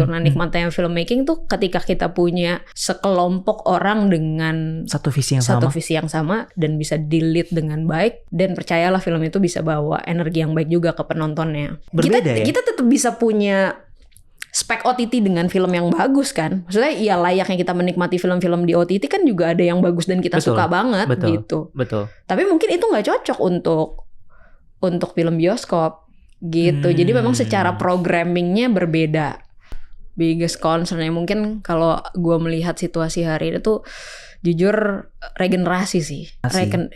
Nah nikmatnya filmmaking tuh ketika kita punya sekelompok orang dengan satu visi yang sama dan bisa di-lead dengan baik, dan percayalah film itu bisa bawa energi yang baik juga ke penontonnya. Kita tetap bisa punya spek OTT dengan film yang bagus kan. Maksudnya ya layaknya kita menikmati film-film di OTT kan juga ada yang bagus dan kita suka banget gitu. Betul. Tapi mungkin itu nggak cocok untuk film bioskop gitu. Jadi memang secara programmingnya berbeda. Biggest concernnya mungkin kalau gue melihat situasi hari ini tuh jujur regenerasi sih.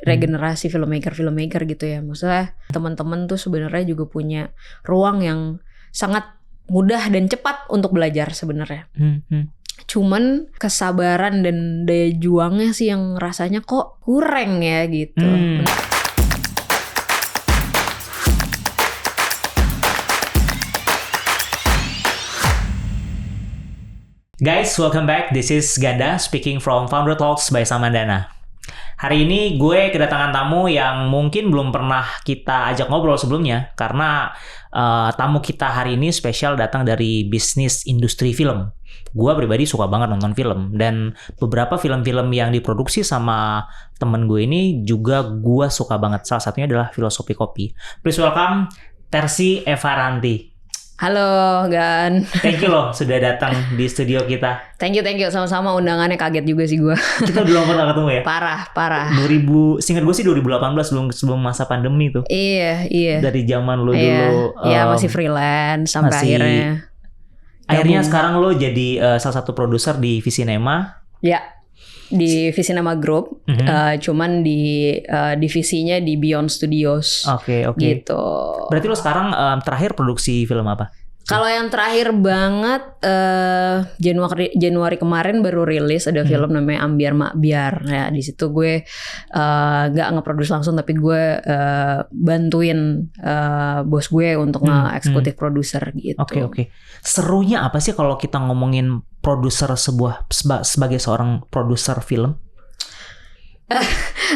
Regenerasi filmmaker gitu ya. Maksudnya teman-teman tuh sebenarnya juga punya ruang yang sangat mudah dan cepat untuk belajar sebenarnya. Cuman kesabaran dan daya juangnya sih yang rasanya kok kurang ya gitu. Guys, welcome back. This is Ganda speaking from Founder Talks by Samandana. Hari ini gue kedatangan tamu yang mungkin belum pernah kita ajak ngobrol sebelumnya, karena tamu kita hari ini spesial datang dari bisnis industri film. Gue pribadi suka banget nonton film, dan beberapa film-film yang diproduksi sama temen gue ini juga gue suka banget. Salah satunya adalah Filosofi Kopi. Please welcome Tersi Evaranti. Halo Gan. Thank you loh sudah datang di studio kita. Thank you sama-sama, undangannya kaget juga sih gue. Kita belum pernah ketemu ya? Parah. Seingat gue sih 2018 sebelum masa pandemi tuh. Iya. Dari zaman lo dulu. Iya, masih freelance sampai akhirnya sekarang lo jadi salah satu produser di Visinema. Ya, di Visinema Group. Cuman di divisinya di Beyond Studios. Oke. Gitu. Berarti lo sekarang terakhir produksi film apa? Kalau yang terakhir banget Januari kemarin baru rilis ada film namanya Ambiar Makbiar. Ya di situ gue nggak nge-produce langsung, tapi gue bantuin bos gue untuk nge-eksekutif produser gitu. Oke. Serunya apa sih kalau kita ngomongin produser sebagai seorang produser film?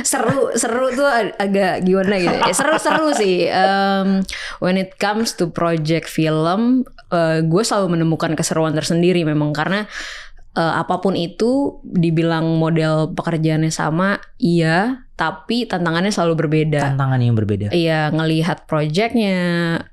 seru tuh agak gimana gitu. Seru sih. When it comes to project film, gue selalu menemukan keseruan tersendiri memang, karena apapun itu dibilang model pekerjaannya sama, iya, tapi tantangannya selalu berbeda. Tantangannya yang berbeda. Iya, ngelihat projectnya,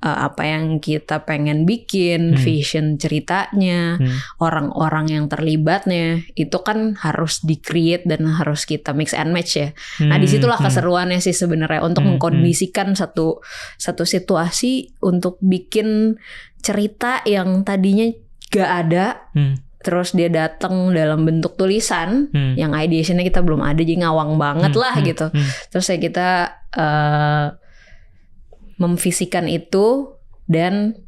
apa yang kita pengen bikin, vision ceritanya, orang-orang yang terlibatnya, itu kan harus di-create dan harus kita mix and match ya. Nah, disitulah keseruannya sih sebenarnya, untuk mengkondisikan satu situasi untuk bikin cerita yang tadinya gak ada. Terus dia datang dalam bentuk tulisan yang ideationnya kita belum ada, jadi ngawang banget lah gitu. Terus kita memvisikan itu dan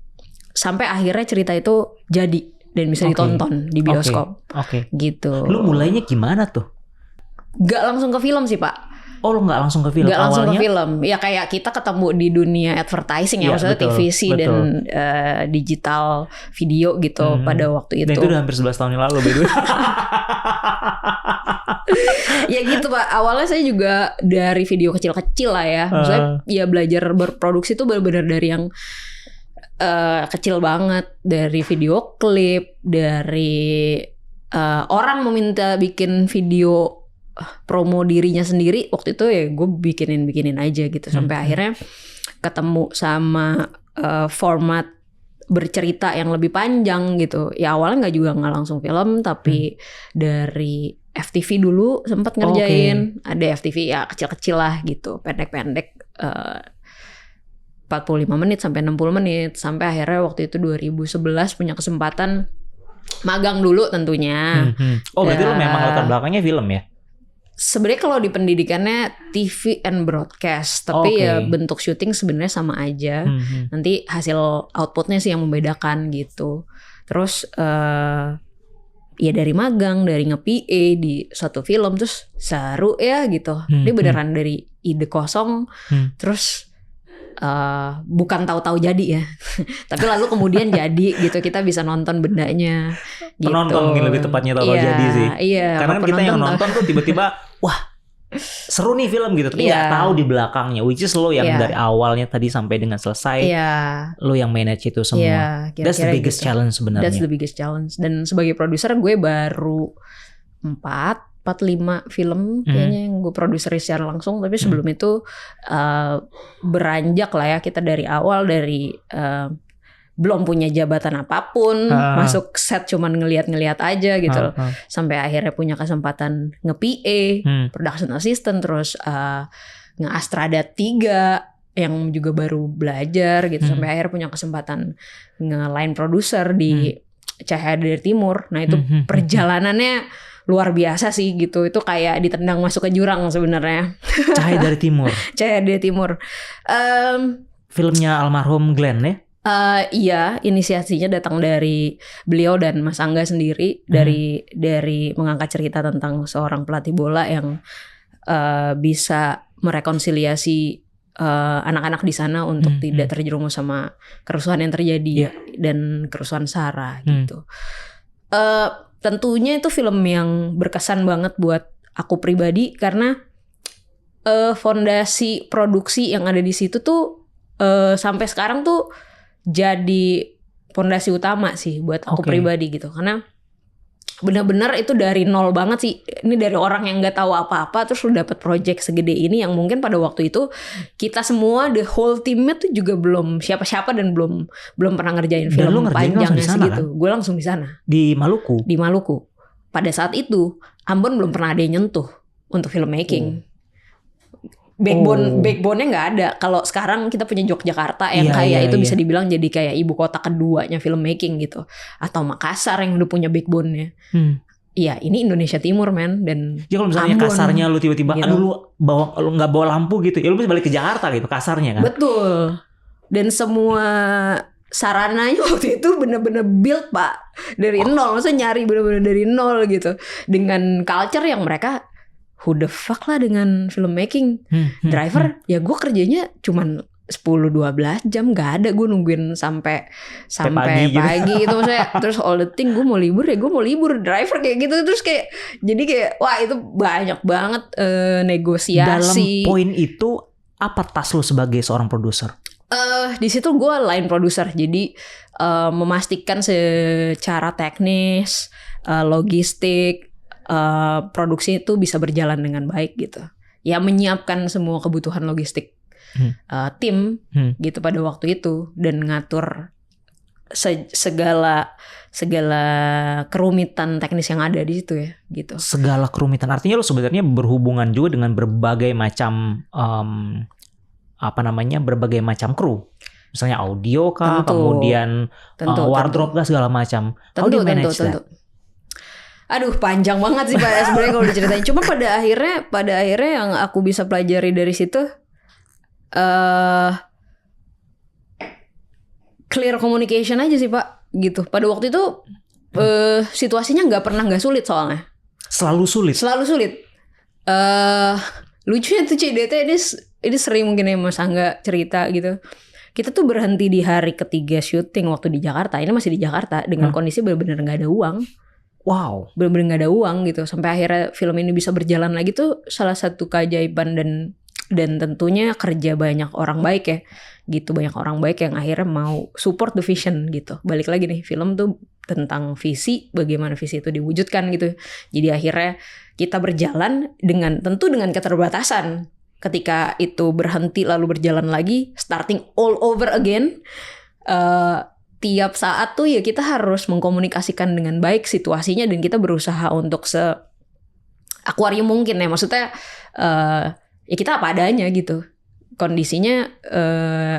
sampai akhirnya cerita itu jadi dan bisa ditonton di bioskop. Gitu. Lu mulainya gimana tuh? Gak langsung ke film sih Pak. Oh, lo nggak langsung ke film? Nggak langsung ke film. Ya kayak kita ketemu di dunia advertising ya, maksudnya TVC dan digital video gitu pada waktu itu. Dan itu udah hampir 11 tahun yang lalu, by the way. Ya gitu Pak. Awalnya saya juga dari video kecil-kecil lah ya. Maksudnya ya belajar berproduksi tuh benar-benar dari yang kecil banget. Dari video klip, dari orang meminta bikin video promo dirinya sendiri, waktu itu ya gue bikinin aja gitu sampai akhirnya ketemu sama format bercerita yang lebih panjang gitu. Ya awalnya nggak langsung film, tapi dari FTV dulu sempat ngerjain. Ada FTV ya kecil-kecil lah gitu, pendek-pendek 45 menit sampai 60 menit, sampai akhirnya waktu itu 2011 punya kesempatan magang dulu tentunya. Oh berarti lo memang latar belakangnya film ya? Sebenarnya kalau di pendidikannya TV and broadcast, tapi ya bentuk syuting sebenarnya sama aja. Nanti hasil outputnya sih yang membedakan gitu. Terus ya dari magang, dari nge-PA di suatu film, terus seru ya gitu. Ini beneran dari ide kosong, terus bukan tahu-tahu jadi ya. Tapi lalu kemudian jadi gitu, kita bisa nonton bendanya gitu. Penonton mungkin lebih tepatnya tahu-tahu jadi sih. Iya. Karena kan kita yang nonton tuh tiba-tiba wah seru nih film gitu, tapi nggak tahu di belakangnya, which is lo yang dari awalnya tadi sampai dengan selesai, lo yang manage itu semua. That's the biggest challenge sebenarnya. That's the biggest challenge. Dan sebagai produser gue baru 4-5 film kayaknya yang gue produser secara langsung, tapi sebelum itu beranjak lah ya, kita dari awal dari belum punya jabatan apapun, masuk set cuman ngeliat-ngeliat aja gitu, sampai akhirnya punya kesempatan nge-PA, production assistant, terus nge-Astrada 3 yang juga baru belajar gitu, sampai akhirnya punya kesempatan nge-line producer di Cahaya dari Timur. Nah itu perjalanannya luar biasa sih gitu, itu kayak ditendang masuk ke jurang sebenarnya. Cahaya dari Timur. Cahaya dari Timur. Filmnya almarhum Glenn ya? Iya, inisiasinya datang dari beliau dan Mas Angga sendiri, dari mengangkat cerita tentang seorang pelatih bola yang bisa merekonsiliasi anak-anak di sana untuk tidak terjerumus sama kerusuhan yang terjadi dan kerusuhan SARA gitu. Tentunya itu film yang berkesan banget buat aku pribadi karena fondasi produksi yang ada di situ tuh sampai sekarang tuh jadi fondasi utama sih buat aku pribadi gitu, karena benar-benar itu dari nol banget sih. Ini dari orang yang nggak tahu apa-apa terus udah dapat project segede ini, yang mungkin pada waktu itu kita semua the whole teamnya tuh juga belum siapa-siapa dan belum pernah ngerjain film panjangnya segitu. Kan? Gue langsung di sana. Di Maluku. Di Maluku. Pada saat itu Ambon belum pernah ada yang nyentuh untuk filmmaking. Backbone-nya nggak ada. Kalau sekarang kita punya Yogyakarta yang itu bisa dibilang jadi kayak ibu kota keduanya filmmaking gitu. Atau Makassar yang udah punya backbone-nya. Iya, ini Indonesia Timur men. Dan ya kalau misalnya Ambon, kasarnya lu tiba-tiba gitu. Lu nggak bawa lampu gitu, ya lu bisa balik ke Jakarta gitu kasarnya kan. Betul. Dan semua sarananya waktu itu bener-bener build pak dari nol, maksudnya nyari bener-bener dari nol gitu, dengan culture yang mereka who the fuck lah dengan filmmaking. Driver ya gue kerjanya cuman 10-12 jam, gak ada gue nungguin sampai pagi gitu maksudnya. Terus all the thing gue mau libur ya gue mau libur, driver kayak gitu. Terus kayak jadi kayak wah itu banyak banget negosiasi. Dalam poin itu apa tas lo sebagai seorang produser? Di situ gue line producer, jadi memastikan secara teknis, logistik, produksi itu bisa berjalan dengan baik gitu. Ya menyiapkan semua kebutuhan logistik tim gitu pada waktu itu, dan ngatur segala kerumitan teknis yang ada di situ ya gitu. Segala kerumitan artinya lo sebenarnya berhubungan juga dengan berbagai macam berbagai macam kru. Misalnya audio kah, kemudian wardrobe kah, segala macam. How do you manage that? Aduh panjang banget sih Pak sebenarnya kalau diceritain. Cuma pada akhirnya yang aku bisa pelajari dari situ clear communication aja sih Pak gitu. Pada waktu itu situasinya nggak sulit soalnya. Selalu sulit. Lucunya tuh CDT ini sering mungkin ya Mas Angga cerita gitu. Kita tuh berhenti di hari ketiga syuting waktu di Jakarta. Ini masih di Jakarta dengan kondisi benar-benar nggak ada uang. Wow. Benar-benar nggak ada uang gitu. Sampai akhirnya film ini bisa berjalan lagi tuh salah satu keajaiban dan tentunya kerja banyak orang baik ya. Gitu, banyak orang baik yang akhirnya mau support the vision gitu. Balik lagi nih, film tuh tentang visi, bagaimana visi itu diwujudkan gitu. Jadi akhirnya kita berjalan dengan keterbatasan. Ketika itu berhenti lalu berjalan lagi, starting all over again. Tiap saat tuh ya kita harus mengkomunikasikan dengan baik situasinya, dan kita berusaha untuk akuarium mungkin ya. Maksudnya ya kita apa adanya gitu. Kondisinya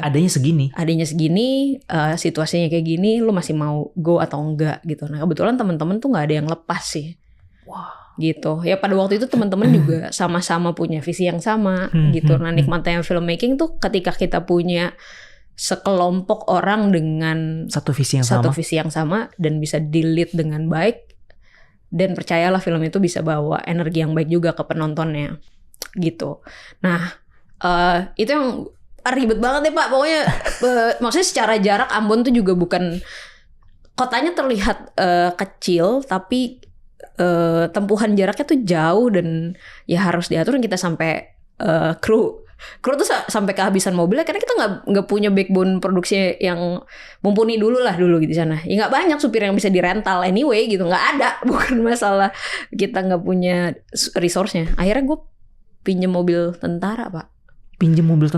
adanya segini, situasinya kayak gini, lu masih mau go atau enggak gitu. Nah kebetulan teman-teman tuh nggak ada yang lepas sih. Wow. Gitu ya, pada waktu itu teman-teman juga sama-sama punya visi yang sama gitu. Nah nikmatnya filmmaking tuh ketika kita punya sekelompok orang dengan satu visi yang sama dan bisa di-lead dengan baik, dan percayalah film itu bisa bawa energi yang baik juga ke penontonnya gitu. Nah itu yang ribet banget ya Pak pokoknya. Maksudnya secara jarak Ambon tuh juga bukan, kotanya terlihat kecil tapi tempuhan jaraknya tuh jauh dan ya harus diatur. Kita sampai kru tuh sampai kehabisan mobilnya karena kita nggak punya backbone produksi yang mumpuni dulu gitu di sana. Ya nggak banyak supir yang bisa dirental anyway gitu, nggak ada. Bukan masalah kita nggak punya resource-nya. Akhirnya gue pinjem mobil tentara, Pak. Pinjem mobil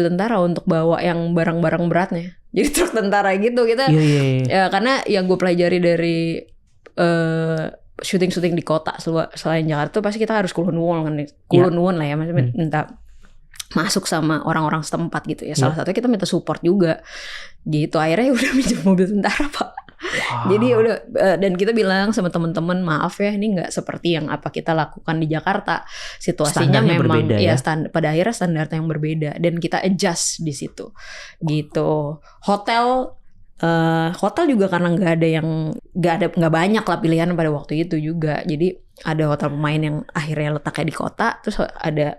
tentara untuk bawa yang barang-barang beratnya. Jadi truk tentara gitu kita. Ya, karena yang gue pelajari dari syuting di kota selain Jakarta tuh pasti kita harus kulon won lah ya, maksudnya minta masuk sama orang-orang setempat gitu ya. Salah satunya kita minta support juga gitu. Akhirnya udah minjem mobil tentara, Pak. Jadi udah dan kita bilang sama teman-teman, maaf ya ini nggak seperti yang apa kita lakukan di Jakarta. Situasinya standarnya memang berbeda, ya pada akhirnya standarnya yang berbeda dan kita adjust di situ gitu. Hotel juga karena nggak banyak lah pilihan pada waktu itu juga. Jadi ada hotel pemain yang akhirnya letaknya di kota, terus ada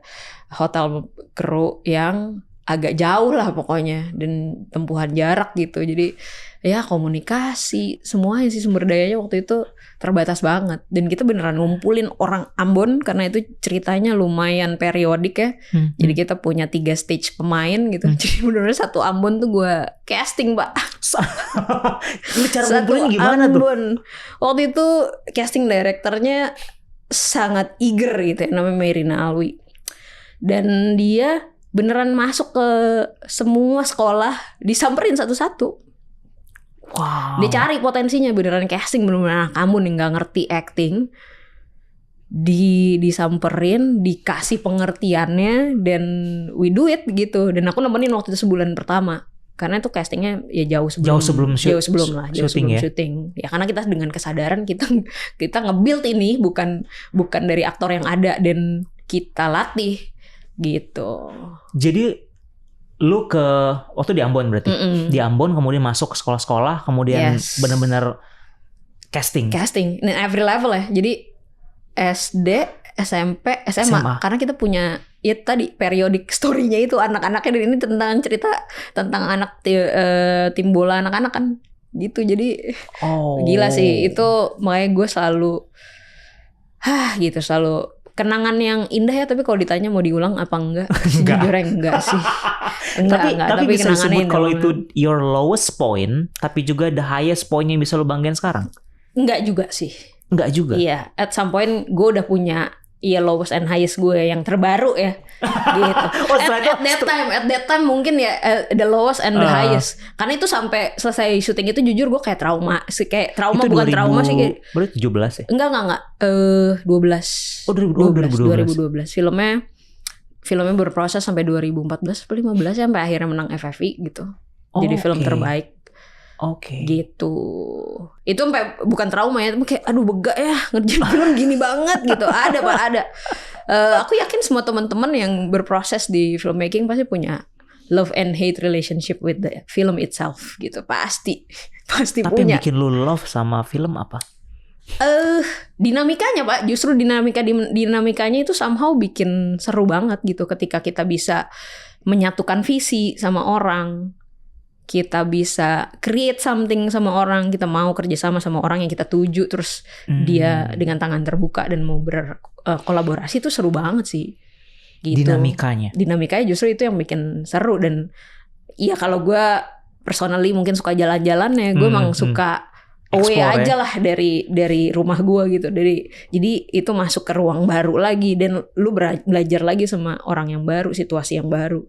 hotel kru yang agak jauh lah pokoknya dan tempuhan jarak gitu. Jadi ya komunikasi semuanya sih, sumber dayanya waktu itu terbatas banget dan kita beneran ngumpulin orang Ambon karena itu ceritanya lumayan periodik ya. Jadi kita punya 3 stage pemain gitu. Jadi beneran satu Ambon tuh gue casting, Pak. Lu cara ngumpulin gimana Ambon. tuh? Waktu itu casting directornya sangat eager gitu ya, namanya Merina Alwi. Dan dia beneran masuk ke semua sekolah, disamperin satu-satu. Wow. Dia cari potensinya, beneran casting beneran anak Ambon yang nggak ngerti acting, disamperin, dikasih pengertiannya dan we do it gitu. Dan aku nemenin waktu itu sebulan pertama karena itu castingnya ya jauh sebelum syuting. Ya karena kita dengan kesadaran kita nge-build ini bukan dari aktor yang ada dan kita latih gitu. Jadi lu waktu di Ambon berarti? Di Ambon kemudian masuk ke sekolah-sekolah, kemudian benar-benar casting in every level ya. Jadi SD, SMP, SMA. Karena kita punya ya tadi periodik story-nya itu anak-anaknya, dan ini tentang cerita tentang anak tim bola anak-anak kan gitu. Jadi gila sih itu, makanya gue selalu selalu kenangan yang indah ya. Tapi kalau ditanya mau diulang apa enggak, sejujurnya enggak sih. Tapi bisa disebut kalau itu your lowest point, tapi juga the highest point yang bisa lo banggain sekarang? Enggak juga sih. Enggak juga? Iya, at some point gue udah punya lowest and highest gue yang terbaru ya gitu. At that time mungkin ya the lowest and the highest. Karena itu sampai selesai syuting itu jujur gue kayak trauma. Itu bukan 2000, trauma sih kayak. Berarti 17 ya? Enggak. 12. 2012. Filmnya berproses sampai 2014 atau 15 sampai akhirnya menang FFI gitu. Jadi film terbaik. Gitu. Itu sampai bukan trauma ya, kayak aduh bega ya ngerjain film gini banget gitu. Ada Pak, ada. Aku yakin semua teman-teman yang berproses di filmmaking pasti punya love and hate relationship with the film itself gitu. Pasti Tapi punya. Tapi yang bikin lu love sama film apa? Dinamikanya Pak, justru dinamikanya itu somehow bikin seru banget gitu. Ketika kita bisa menyatukan visi sama orang, kita bisa create something sama orang, kita mau kerjasama sama orang yang kita tuju, terus dia dengan tangan terbuka dan mau berkolaborasi, itu seru banget sih. Gitu. Dinamikanya justru itu yang bikin seru. Dan iya kalau gue personally mungkin suka jalan-jalan ya, gue emang suka away aja lah dari rumah gue gitu. Jadi itu masuk ke ruang baru lagi dan lu belajar lagi sama orang yang baru, situasi yang baru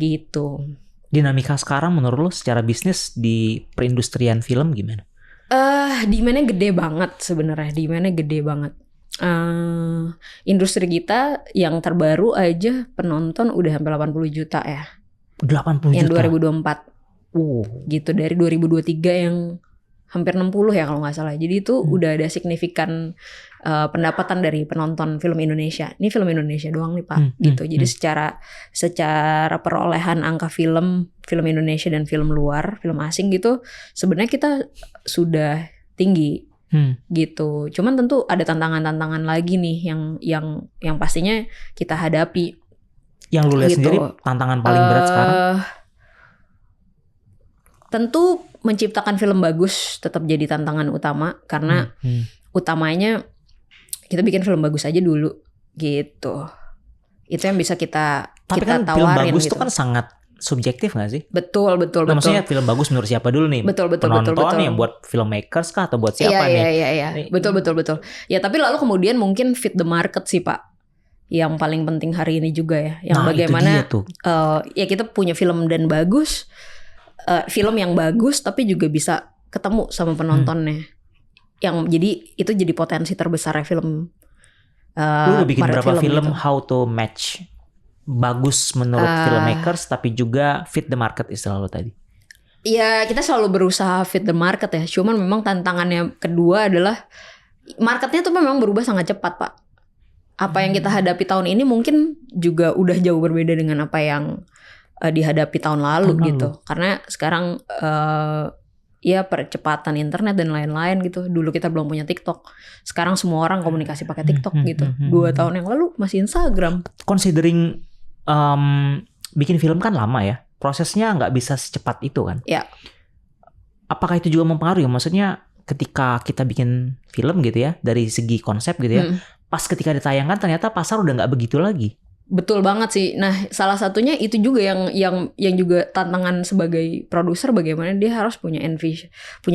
gitu. Dinamika sekarang menurut lu secara bisnis di perindustrian film gimana? Demand-nya gede banget sebenarnya. Industri kita yang terbaru aja penonton udah hampir 80 juta ya. 80 yang juta? Yang 2024. Gitu, dari 2023 yang hampir 60 ya kalau nggak salah. Jadi itu udah ada signifikan pendapatan dari penonton film Indonesia. Ini film Indonesia doang nih Pak, gitu. Jadi secara perolehan angka film Indonesia dan film luar, film asing gitu, sebenarnya kita sudah tinggi, gitu. Cuman tentu ada tantangan-tantangan lagi nih yang pastinya kita hadapi. Yang lu lihat gitu. Sendiri tantangan paling berat sekarang? Tentu menciptakan film bagus tetap jadi tantangan utama karena utamanya kita bikin film bagus aja dulu gitu. Itu yang bisa kita Tapi kan tawarin. film bagus gitu. itu kan sangat subjektif gak sih? Betul. Maksudnya film bagus menurut siapa dulu nih? Betul. Penonton yang buat filmmakers kah atau buat siapa nih? Iya. Betul. Ya tapi lalu kemudian mungkin fit the market sih Pak. Yang paling penting hari ini juga ya. Yang bagaimana itu dia tuh. Ya kita punya film dan bagus. Film yang bagus tapi juga bisa ketemu sama penontonnya. Yang jadi itu jadi potensi terbesar ya film. Lu udah bikin berapa film gitu. how to match bagus menurut filmmakers tapi juga fit the market istilah lo tadi? Ya kita selalu berusaha fit the market ya. Cuman memang tantangannya kedua adalah marketnya tuh memang berubah sangat cepat Pak. Apa yang kita hadapi tahun ini mungkin juga udah jauh berbeda dengan apa yang dihadapi tahun lalu gitu. Karena sekarang ya percepatan internet dan lain-lain gitu. Dulu kita belum punya TikTok. Sekarang semua orang komunikasi pakai TikTok gitu. 2 tahun yang lalu masih Instagram. Considering bikin film kan lama ya. Prosesnya nggak bisa secepat itu kan. Ya. Apakah itu juga mempengaruhi? Maksudnya ketika kita bikin film gitu ya. Dari segi konsep gitu ya. Pas ketika ditayangkan ternyata pasar udah nggak begitu lagi. Betul banget sih. Nah, salah satunya itu juga yang juga tantangan sebagai produser, bagaimana dia harus punya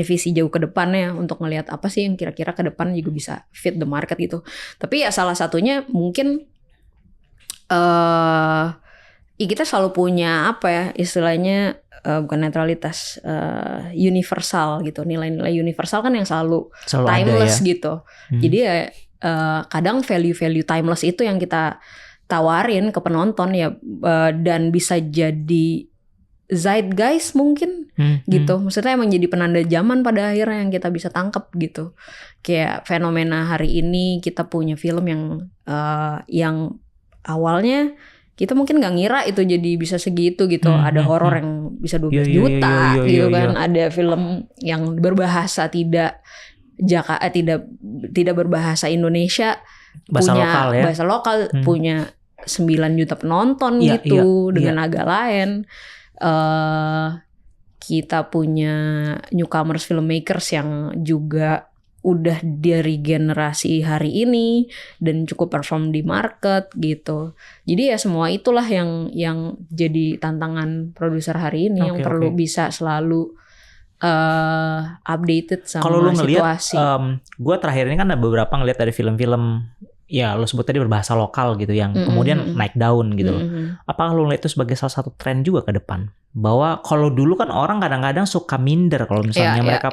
visi jauh ke depannya untuk ngelihat apa sih yang kira-kira ke depan juga bisa fit the market gitu. Tapi ya salah satunya mungkin kita selalu punya apa ya istilahnya bukan netralitas, universal gitu. Nilai-nilai universal kan yang selalu timeless ada, ya? gitu. Jadi ya kadang value timeless itu yang kita tawarin ke penonton ya, dan bisa jadi zeitgeist mungkin gitu. Maksudnya emang jadi penanda zaman pada akhirnya yang kita bisa tangkap gitu. Kayak fenomena hari ini kita punya film yang awalnya kita mungkin nggak ngira itu jadi bisa segitu gitu. Ada horor yang bisa 12 juta gitu kan. Ada film yang berbahasa tidak berbahasa Indonesia, bahasa lokal punya 9 juta penonton gitu dengan agak lain. Kita punya newcomers filmmakers yang juga udah dari generasi hari ini dan cukup perform di market gitu. Jadi ya semua itulah yang jadi tantangan produser hari ini yang perlu bisa selalu updated sama Kalau lu ngeliat, situasi. gue terakhir ini kan ada beberapa ngeliat dari film-film ya lo sebut tadi berbahasa lokal gitu yang kemudian naik daun gitu loh. Apakah lo ngeliat itu sebagai salah satu tren juga ke depan? Bahwa kalau dulu kan orang kadang-kadang suka minder kalau misalnya mereka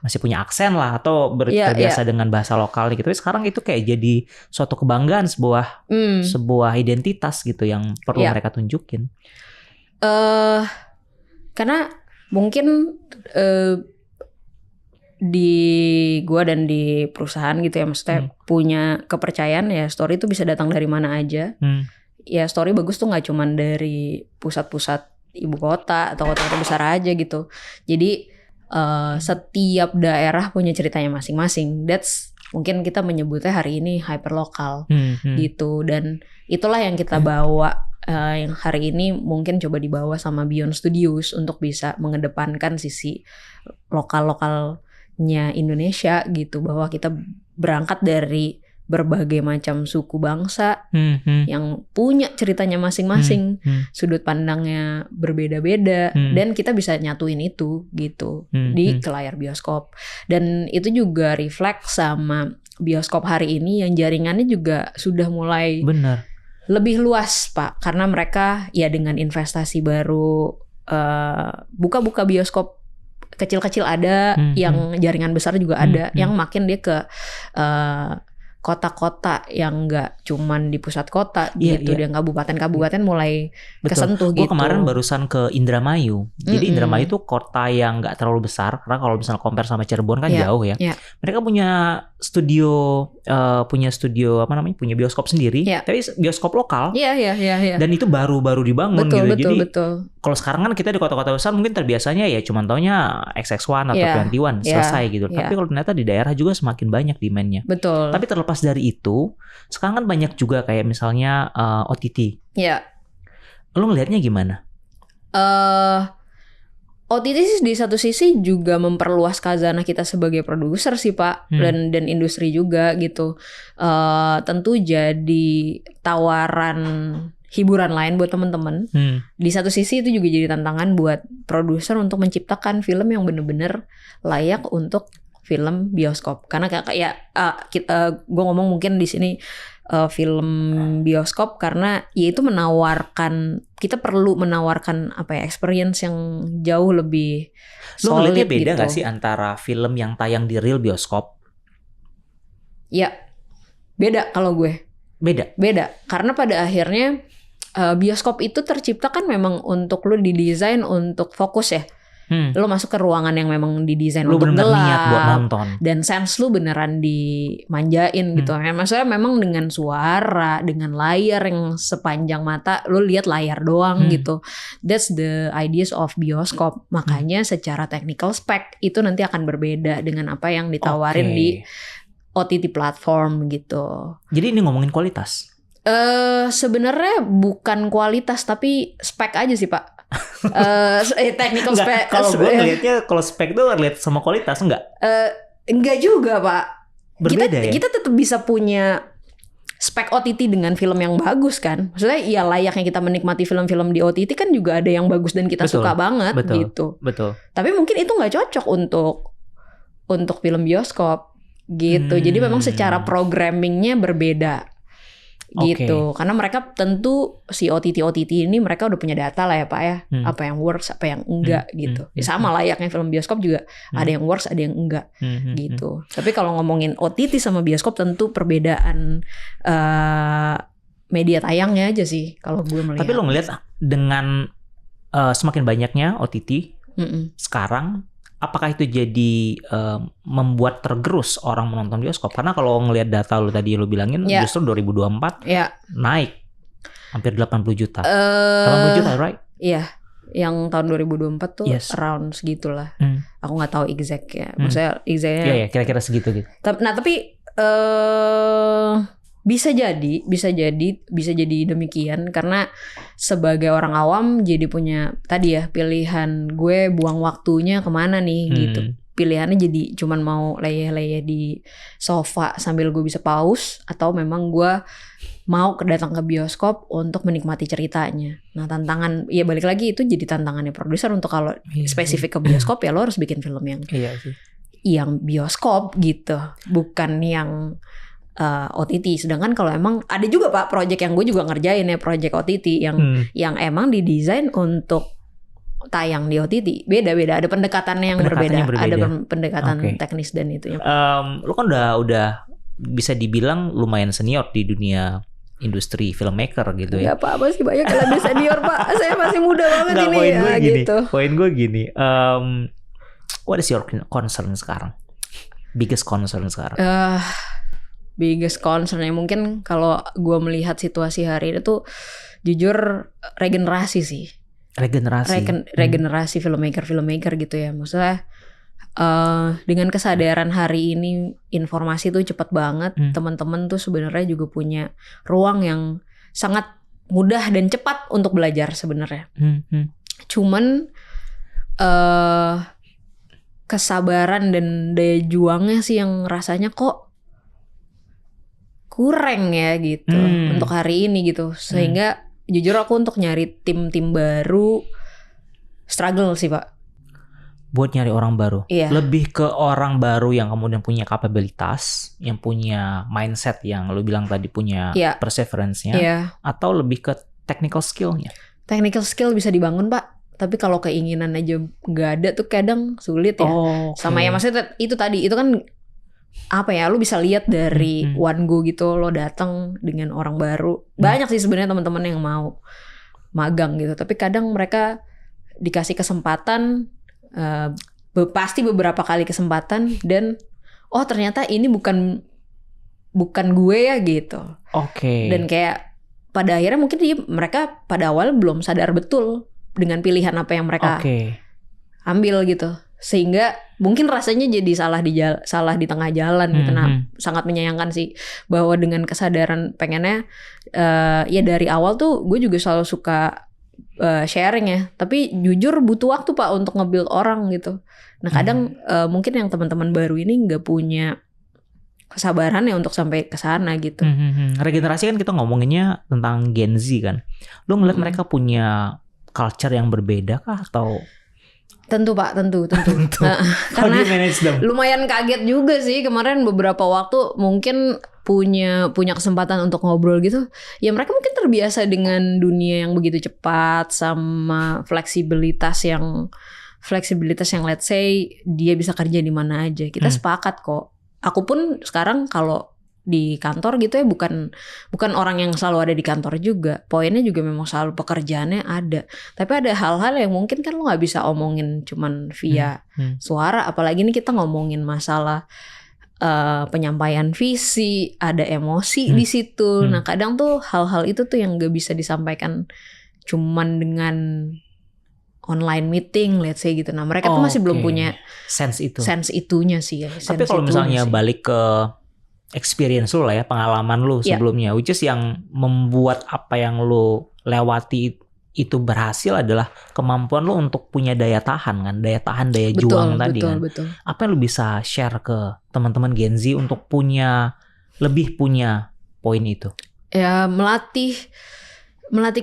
masih punya aksen lah atau terbiasa dengan bahasa lokal gitu. Tapi sekarang itu kayak jadi suatu kebanggaan, sebuah identitas gitu yang perlu mereka tunjukin. Karena mungkin di gua dan di perusahaan gitu ya, maksudnya punya kepercayaan ya story itu bisa datang dari mana aja. Ya story bagus tuh nggak cuman dari pusat-pusat ibu kota atau kota-kota besar aja gitu. Jadi setiap daerah punya ceritanya masing-masing. That's mungkin kita menyebutnya hari ini hyperlokal gitu. Dan itulah yang kita bawa. Yang hari ini mungkin coba dibawa sama Beyond Studios untuk bisa mengedepankan sisi lokal-lokalnya Indonesia gitu, bahwa kita berangkat dari berbagai macam suku bangsa yang punya ceritanya masing-masing, sudut pandangnya berbeda-beda, dan kita bisa nyatuin itu gitu di layar bioskop. Dan itu juga reflect sama bioskop hari ini yang jaringannya juga sudah mulai lebih luas Pak, karena mereka ya dengan investasi baru buka-buka bioskop kecil-kecil ada, yang jaringan besar juga ada, yang makin dia ke kota-kota yang nggak cuman di pusat kota gitu, dia kabupaten-kabupaten mulai kesentuh gitu. Gue kemarin barusan ke Indramayu. Jadi Indramayu tuh kota yang nggak terlalu besar, karena kalau misalnya compare sama Cirebon kan jauh ya. Mereka punya studio punya bioskop sendiri, tapi bioskop lokal. Dan itu baru dibangun gitu. Jadi kalau sekarang kan kita di kota-kota besar mungkin terbiasanya ya cuma taunya XX1 atau 21 selesai gitu. Tapi kalau ternyata di daerah juga semakin banyak demand-nya. Tapi terlepas dari itu, sekarang kan banyak juga kayak misalnya OTT. Lo ngelihatnya gimana? OTT sih di satu sisi juga memperluas khazanah kita sebagai produser sih Pak, dan industri juga gitu. Tentu jadi tawaran hiburan lain buat teman-teman. Di satu sisi itu juga jadi tantangan buat produser untuk menciptakan film yang benar-benar layak untuk film bioskop. Karena gue ngomong mungkin di sini film bioskop karena ya itu menawarkan, kita perlu menawarkan experience yang jauh lebih Lo solid ngeliatnya beda gitu. gak sih antara film yang tayang di real bioskop? Ya beda kalau gue. Beda karena pada akhirnya bioskop itu tercipta kan memang untuk lo didesain untuk fokus ya. Lo masuk ke ruangan yang memang didesain Lo untuk bener-bener gelap niat buat nonton, dan sense lu beneran dimanjain gitu. Maksudnya memang dengan suara, dengan layar yang sepanjang mata, lu lihat layar doang gitu. That's the ideas of bioskop. Makanya secara technical spec itu nanti akan berbeda dengan apa yang ditawarin di OTT platform gitu. Jadi ini ngomongin kualitas. Sebenarnya bukan kualitas tapi spek aja sih Pak. Technical spek. Kalau gue ngelihatnya kalau spek tuh relate sama kualitas enggak? Enggak juga Pak. Berbeda Kita tetap bisa punya spek OTT dengan film yang bagus kan. Maksudnya ya layaknya kita menikmati film-film di OTT kan juga ada yang bagus dan kita suka banget gitu. Betul. Tapi mungkin itu nggak cocok untuk film bioskop gitu. Jadi memang secara programmingnya berbeda. Gitu, karena mereka tentu si OTT ini mereka udah punya data lah ya Pak ya, apa yang works, apa yang enggak gitu. Sama layaknya film bioskop juga ada yang works, ada yang enggak gitu. Tapi kalau ngomongin OTT sama bioskop tentu perbedaan media tayangnya aja sih kalau gue melihat. Tapi lo ngelihat dengan semakin banyaknya OTT sekarang, apakah itu jadi membuat tergerus orang menonton bioskop? Karena kalau ngelihat data lo tadi lo bilangin justru 2024 naik hampir 80 juta. 80 juta, right? Iya, yang tahun 2024 tuh around segitulah. Aku nggak tahu exact ya. Maksudnya exactnya. Iya, kira-kira segitu gitu. Nah tapi bisa jadi demikian karena sebagai orang awam jadi punya tadi ya pilihan gue buang waktunya kemana nih gitu. Pilihannya jadi cuman mau leyeh-leyeh di sofa sambil gue bisa pause atau memang gue mau datang ke bioskop untuk menikmati ceritanya. Nah tantangan ya balik lagi itu jadi tantangannya produser untuk kalau spesifik ke bioskop ya lo harus bikin film yang bioskop gitu, bukan yang OTT. Sedangkan kalau emang ada juga Pak project yang gue juga ngerjain ya, project OTT yang emang didesain untuk tayang di OTT. Beda-beda, ada pendekatannya yang berbeda. Ada pendekatan teknis dan itu. Lu kan udah bisa dibilang lumayan senior di dunia industri filmmaker gitu ya. Gak apa-apa sih, banyak yang lebih senior Pak. Saya masih muda banget ini ya gitu. Poin gue gini, what is your concern sekarang? Biggest concern sekarang? Biggest concern-nya mungkin kalau gue melihat situasi hari ini tuh jujur regenerasi sih. Regenerasi filmmaker gitu ya. Maksudnya dengan kesadaran hari ini informasi tuh cepat banget. Teman-teman tuh sebenarnya juga punya ruang yang sangat mudah dan cepat untuk belajar sebenarnya. Cuman kesabaran dan daya juangnya sih yang rasanya kok kurang ya gitu untuk hari ini gitu. Sehingga jujur aku untuk nyari tim-tim baru struggle sih Pak. Buat nyari orang baru? Iya. Lebih ke orang baru yang kemudian punya kapabilitas, yang punya mindset yang lu bilang tadi punya perseverance-nya, atau lebih ke technical skill-nya? Technical skill bisa dibangun Pak, tapi kalau keinginan aja nggak ada tuh kadang sulit ya. Sama ya maksudnya itu tadi, itu kan apa ya, lu bisa lihat dari one go gitu, lo datang dengan orang baru. Banyak sih sebenarnya teman-teman yang mau magang gitu, tapi kadang mereka dikasih kesempatan, pasti beberapa kali kesempatan, dan ternyata ini bukan gue ya gitu. Dan kayak pada akhirnya mungkin mereka pada awal belum sadar betul dengan pilihan apa yang mereka ambil gitu. Sehingga mungkin rasanya jadi salah di tengah jalan gitu. Nah, sangat menyayangkan sih bahwa dengan kesadaran pengennya ya dari awal tuh gue juga selalu suka sharing ya. Tapi jujur butuh waktu Pak untuk nge-build orang gitu. Nah kadang mungkin yang teman-teman baru ini nggak punya kesabaran ya untuk sampai ke sana gitu. Regenerasi kan kita ngomonginnya tentang Gen Z kan. Lu ngeliat mereka punya culture yang berbeda kah atau? Tentu Pak, tentu. Karena lumayan kaget juga sih kemarin beberapa waktu mungkin punya kesempatan untuk ngobrol gitu. Ya mereka mungkin terbiasa dengan dunia yang begitu cepat sama fleksibilitas yang let's say dia bisa kerja di mana aja. Kita sepakat kok. Aku pun sekarang kalau di kantor gitu ya bukan orang yang selalu ada di kantor juga. Poinnya juga memang selalu pekerjaannya ada. Tapi ada hal-hal yang mungkin kan lo nggak bisa omongin cuman via suara. Apalagi ini kita ngomongin masalah penyampaian visi, ada emosi di situ. Nah kadang tuh hal-hal itu tuh yang nggak bisa disampaikan cuman dengan online meeting, let's say gitu. Nah mereka tuh masih belum punya sense itunya sih. Tapi kalau misalnya balik ke experience lu lah ya, pengalaman lu sebelumnya, which is yang membuat apa yang lu lewati itu berhasil adalah kemampuan lu untuk punya daya tahan kan, daya juang tadi kan. Betul. Apa yang lu bisa share ke teman-teman Gen Z untuk lebih punya poin itu? Ya melatih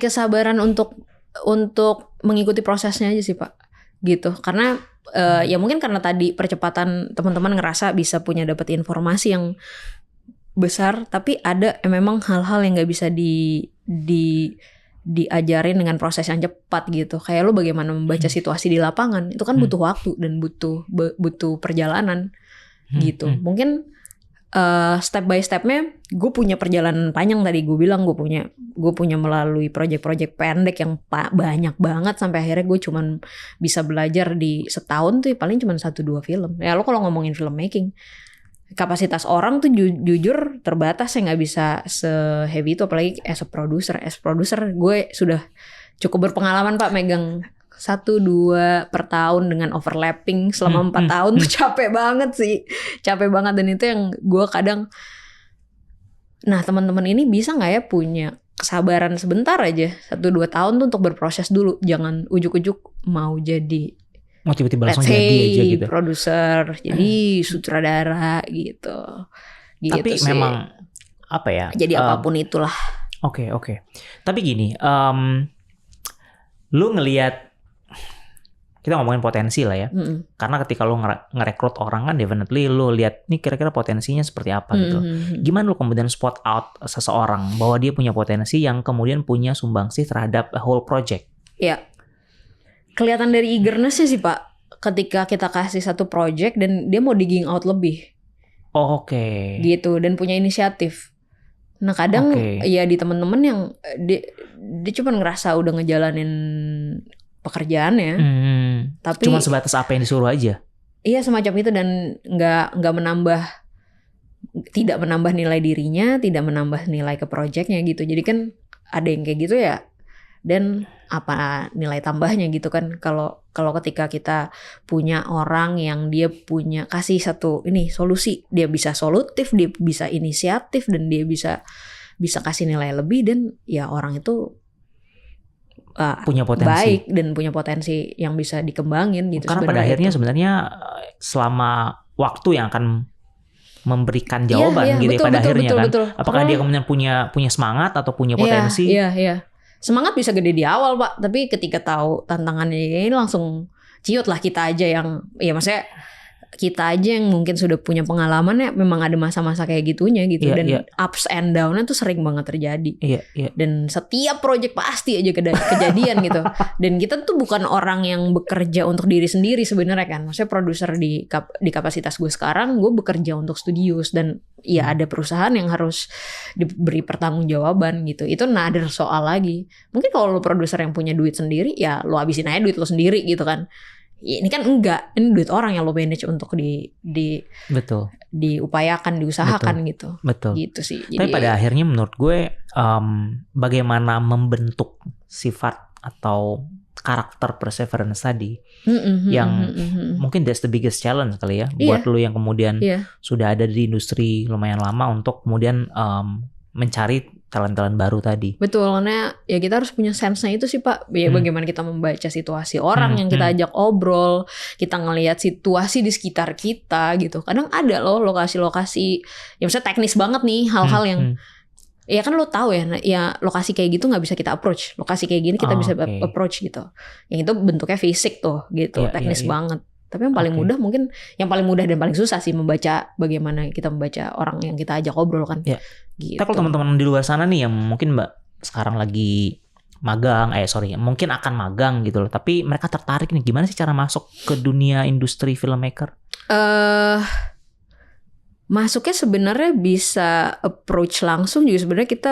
kesabaran untuk mengikuti prosesnya aja sih Pak, gitu. Karena ya mungkin karena tadi percepatan teman-teman ngerasa bisa dapat informasi yang besar, tapi ada memang hal-hal yang nggak bisa diajarin dengan proses yang cepat gitu. Kayak lo bagaimana membaca situasi di lapangan itu kan butuh waktu dan butuh perjalanan gitu. Mungkin step by stepnya gue punya perjalanan panjang tadi gue bilang gue punya melalui proyek-proyek pendek yang banyak banget sampai akhirnya gue cuman bisa belajar di setahun tuh paling cuman 1-2 film. Ya lo kalau ngomongin filmmaking kapasitas orang tuh jujur terbatas ya, nggak bisa se-heavy itu apalagi as producer gue sudah cukup berpengalaman Pak megang 1-2 per tahun dengan overlapping selama 4 tahun tuh capek banget dan itu yang gue kadang nah teman-teman ini bisa nggak ya punya kesabaran sebentar aja 1-2 tahun tuh untuk berproses dulu, jangan ujuk-ujuk mau jadi tiba-tiba langsung jadi aja gitu produser jadi sutradara gitu tapi sih. Memang apa ya jadi apapun itulah. Oke. Tapi gini lu ngelihat kita ngomongin potensi lah ya. Karena ketika lu ngerekrut orang kan definitely lu lihat nih kira-kira potensinya seperti apa gitu. Gimana lu kemudian spot out seseorang bahwa dia punya potensi yang kemudian punya sumbangsi terhadap a whole project? Ya. Kelihatan dari eagerness-nya sih Pak. Ketika kita kasih satu project dan dia mau digging out lebih. Oke. Gitu dan punya inisiatif. Nah kadang ya di teman-teman yang dia cuma ngerasa udah ngejalanin pekerjaannya, tapi cuma sebatas apa yang disuruh aja. Iya semacam itu dan tidak menambah nilai dirinya, tidak menambah nilai ke projectnya gitu. Jadi kan ada yang kayak gitu ya. Dan apa nilai tambahnya gitu kan kalau ketika kita punya orang yang dia punya kasih satu solusi, dia bisa solutif, dia bisa inisiatif dan dia bisa kasih nilai lebih dan ya orang itu punya potensi baik dan punya potensi yang bisa dikembangin gitu. Karena pada akhirnya sebenarnya selama waktu yang akan memberikan jawaban gitu pada akhirnya kan. Apakah dia kemudian punya semangat atau punya potensi? Iya. Semangat bisa gede di awal Pak, tapi ketika tahu tantangannya ini langsung ciut lah kita aja yang ya maksudnya kita aja yang mungkin sudah punya pengalaman ya memang ada masa-masa kayak gitunya gitu dan ups and down-nya tuh sering banget terjadi. Dan setiap project pasti aja kejadian gitu. Dan kita tuh bukan orang yang bekerja untuk diri sendiri sebenarnya kan. Maksudnya produser di kapasitas gue sekarang gue bekerja untuk studios dan ya ada perusahaan yang harus diberi pertanggungjawaban gitu. Itu another soal lagi. Mungkin kalau lo produser yang punya duit sendiri ya lo habisin aja duit lo sendiri gitu kan. Ya, ini kan enggak, ini duit orang yang lo manage untuk betul diupayakan, diusahakan gitu. Betul. Gitu sih. Tapi pada akhirnya menurut gue bagaimana membentuk sifat atau karakter perseverance tadi yang mungkin that's the biggest challenge kali ya buat lo yang kemudian sudah ada di industri lumayan lama untuk kemudian mencari talent-talent baru tadi. Betul, karena ya kita harus punya sense-nya itu sih Pak. Ya bagaimana kita membaca situasi orang yang kita ajak obrol, kita ngelihat situasi di sekitar kita gitu. Kadang ada loh lokasi-lokasi yang misalnya teknis banget nih, hal-hal yang ya kan lo tahu ya lokasi kayak gitu nggak bisa kita approach. Lokasi kayak gini kita bisa approach gitu. Yang itu bentuknya fisik tuh gitu, teknis banget. Tapi yang paling mudah mungkin, yang paling mudah dan paling susah sih membaca bagaimana kita membaca orang yang kita ajak obrol kan. Gitu. Tapi kalau teman-teman di luar sana nih yang mungkin Mbak sekarang lagi magang, mungkin akan magang gitu loh. Tapi mereka tertarik nih, gimana sih cara masuk ke dunia industri filmmaker? Masuknya sebenarnya bisa approach langsung juga, sebenarnya kita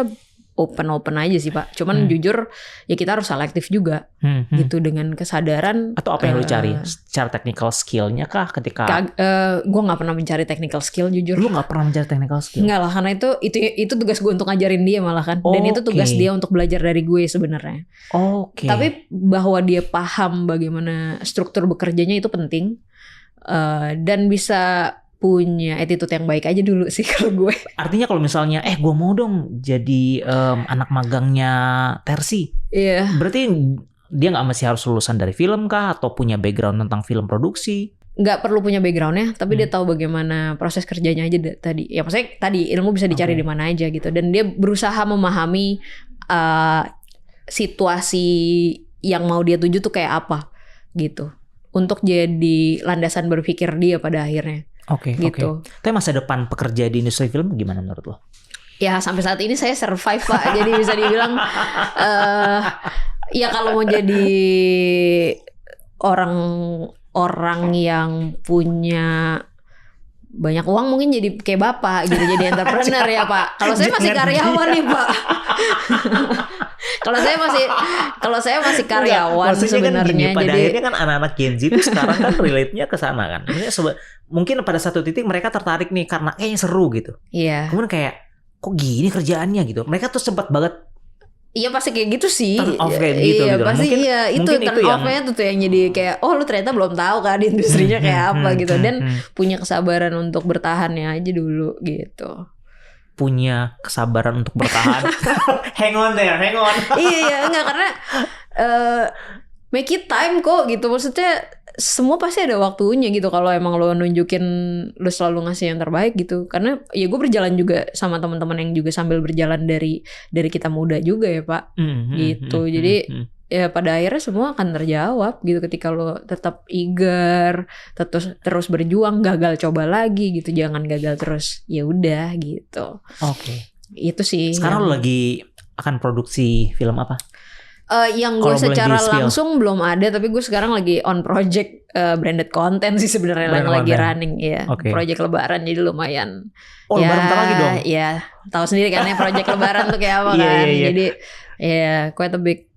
open aja sih Pak. Cuman jujur ya kita harus selektif juga gitu dengan kesadaran. Atau apa yang lu cari? Secara technical skill-nya kah ketika? Gue nggak pernah mencari technical skill jujur. Lu nggak pernah mencari technical skill? Nggak lah, karena itu tugas gue untuk ngajarin dia malah kan. Dan itu tugas dia untuk belajar dari gue sebenarnya. Tapi bahwa dia paham bagaimana struktur bekerjanya itu penting. Dan bisa punya attitude yang baik aja dulu sih kalau gue. Artinya kalau misalnya gue mau dong jadi anak magangnya Tersi. Iya. Berarti dia nggak mesti harus lulusan dari film kah atau punya background tentang film produksi? Nggak perlu punya backgroundnya, tapi dia tahu bagaimana proses kerjanya aja tadi. Ya maksudnya tadi ilmu bisa dicari di mana aja gitu. Dan dia berusaha memahami situasi yang mau dia tuju tuh kayak apa gitu. Untuk jadi landasan berpikir dia pada akhirnya. Gitu. Tapi masa depan pekerja di industri film gimana menurut lo? Ya sampai saat ini saya survive Pak. Jadi bisa dibilang ya kalau mau jadi orang yang punya banyak uang mungkin jadi kayak bapak gitu, jadi entrepreneur ya Pak. Kalau saya masih karyawan nih Pak. Kalau saya masih karyawan sebenarnya. Pada akhirnya kan anak-anak Gen Z itu sekarang kan relate-nya ke sana kan. Mungkin pada satu titik mereka tertarik nih karena kayaknya seru gitu. Iya. Kemudian kayak kok gini kerjaannya gitu. Mereka tuh sempat banget. Iya pasti kayak gitu sih. Turn off kayak gitu. Iya pasti mungkin, iya. Itu turn off-nya tuh yang jadi kayak lu ternyata belum tahu kan industrinya kayak apa gitu. Dan punya kesabaran untuk bertahannya aja dulu gitu. Punya kesabaran untuk bertahan. Hang on. Iya enggak, karena make it time kok gitu. Maksudnya semua pasti ada waktunya gitu. Kalau emang lo nunjukin lo selalu ngasih yang terbaik gitu. Karena ya gue berjalan juga sama teman-teman yang juga sambil berjalan dari kita muda juga ya Pak. Gitu. Jadi ya pada akhirnya semua akan terjawab gitu ketika lo tetap eager, terus berjuang, gagal coba lagi gitu. Jangan gagal terus. Ya udah gitu. Itu sih. Sekarang lo lagi akan produksi film apa? Yang gue secara langsung belum ada, tapi gue sekarang lagi on project branded content sih sebenarnya yang lagi running ya. Project Lebaran jadi lumayan. Lebaran bentar lagi dong. Ya tahu sendiri kan ya project Lebaran tuh kayak apa kan. Jadi ya quite a big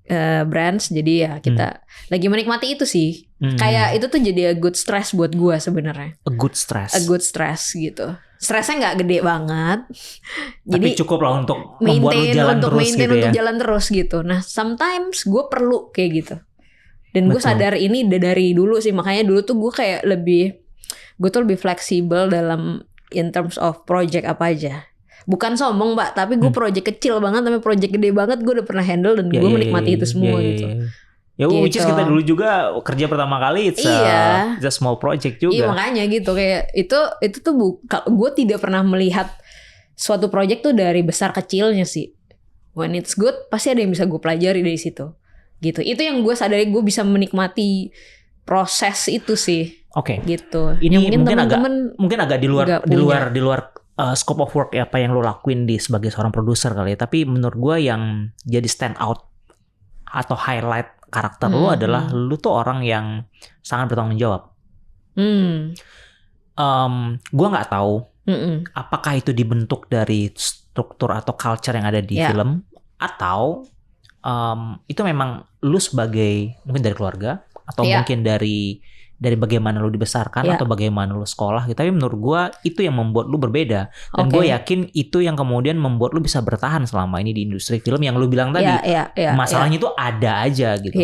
brands, jadi ya kita lagi menikmati itu sih. Kayak itu tuh jadi a good stress buat gue sebenarnya. A good stress gitu. Stresnya nggak gede banget, tapi jadi cukup lah untuk membuat lu jalan terus gitu ya. Untuk jalan terus gitu. Nah sometimes gue perlu kayak gitu. Dan gue sadar ini dari dulu sih, makanya dulu tuh gue kayak lebih fleksibel dalam in terms of project apa aja. Bukan sombong Pak, tapi gue project kecil banget, tapi project gede banget gue udah pernah handle dan gue menikmati itu semua gitu. Ya which is kita dulu juga kerja pertama kali it's a small project juga. Iya makanya gitu, kayak itu tuh gue tidak pernah melihat suatu project tuh dari besar kecilnya sih. When it's good pasti ada yang bisa gue pelajari dari situ. Gitu. Itu yang gue sadari, gue bisa menikmati proses itu sih. Gitu. Ini mungkin agak di luar scope of work ya, apa yang lo lakuin sebagai seorang produser kali ya. Tapi menurut gue yang jadi stand out atau highlight karakter lu adalah lu tuh orang yang sangat bertanggung jawab. Gue nggak tahu apakah itu dibentuk dari struktur atau culture yang ada di film, atau itu memang lu sebagai mungkin dari keluarga atau mungkin dari bagaimana lu dibesarkan atau bagaimana lu sekolah gitu. Tapi menurut gue itu yang membuat lu berbeda, dan gue yakin itu yang kemudian membuat lu bisa bertahan selama ini di industri film yang lu bilang tadi. Masalahnya itu ada aja gitu.